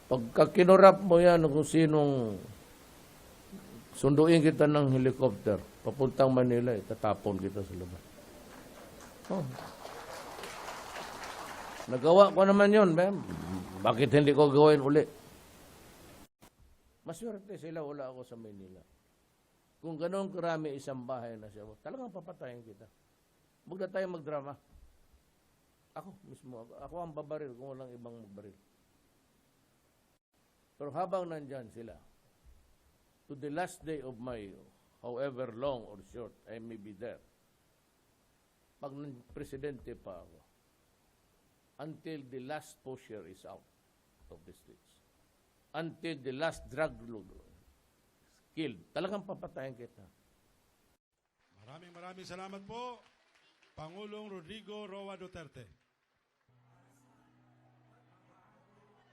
Pagka kinurap mo yan kung sinong sunduin kita ng helicopter, papuntang Manila, itatapon kita sa labas. Oh. Nagawa ko naman yun, ma'am. Bakit hindi ko gawin uli? Maswerte sila, wala ako sa Manila. Kung gano'n karami isang bahay na siya, talagang papatayin kita. Huwag na tayo magdrama. Ako mismo, ako ang babaril kung walang ibang magbaril. Pero habang nandyan sila, to the last day of my, however long or short, I may be there. Pag presidente pa ako, until the last pusher is out of the streets, until the last drug lord killed, talagang papatayin kita. Maraming salamat po, Pangulong Rodrigo Roa Duterte.